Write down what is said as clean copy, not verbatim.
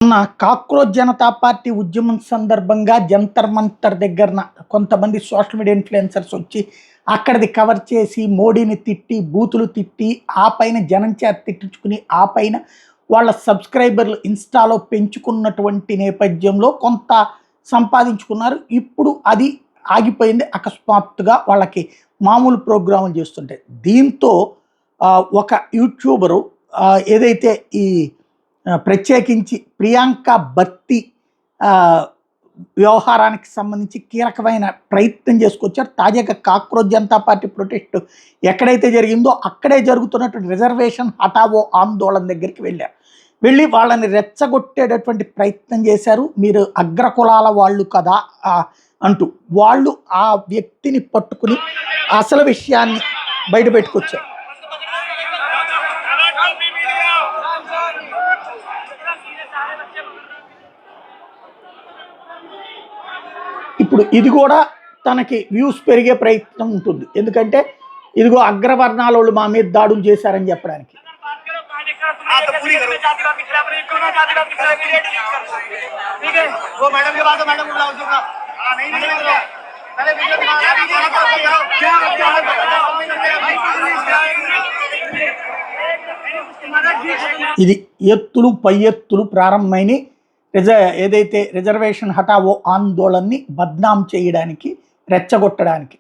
మొన్న cockroach Janata party ఉద్యమం సందర్భంగా జంతర్ మంతర్ దగ్గరన కొంతమంది సోషల్ మీడియా ఇన్ఫ్లుయెన్సర్స్ వచ్చి అక్కడిది కవర్ చేసి మోడీని తిట్టి బూతులు తిట్టి ఆ పైన జనం చేత తిట్టించుకుని ఆ పైన వాళ్ళ సబ్స్క్రైబర్లు ఇన్స్టాలో పెంచుకున్నటువంటి నేపథ్యంలో కొంత సంపాదించుకున్నారు. ఇప్పుడు అది ఆగిపోయింది. అకస్మాత్తుగా వాళ్ళకి మామూలు ప్రోగ్రాములు చేస్తుంటాయి. దీంతో ఒక యూట్యూబరు ఏదైతే ఈ ప్రత్యేకించి ప్రియాంక భర్తీ వ్యవహారానికి సంబంధించి కీలకమైన ప్రయత్నం చేసుకొచ్చారు. తాజాగా కాక్రోచ్ జనతా పార్టీ ప్రొటెస్ట్ ఎక్కడైతే జరిగిందో అక్కడే జరుగుతున్నటువంటి రిజర్వేషన్ హఠావో ఆందోళన దగ్గరికి వెళ్ళి వాళ్ళని రెచ్చగొట్టేటటువంటి ప్రయత్నం చేశారు. మీరు అగ్రకులాల వాళ్ళు కదా అంటూ వాళ్ళు ఆ వ్యక్తిని పట్టుకుని అసలు విషయాన్ని బయటపెట్టుకొచ్చారు. ఇప్పుడు ఇది కూడా తనకి వ్యూస్ పెరిగే ప్రయత్నం ఉంటుంది. ఎందుకంటే ఇదిగో అగ్రవర్ణాల వాళ్ళు మా మీద దాడులు చేశారని చెప్పడానికి. ఇది ఎత్తులు పై ఎత్తులు ప్రారంభమైన ఏదైతే రిజర్వేషన్ హఠావో ఆందోళనని బద్నాం చేయడానికి రెచ్చగొట్టడానికి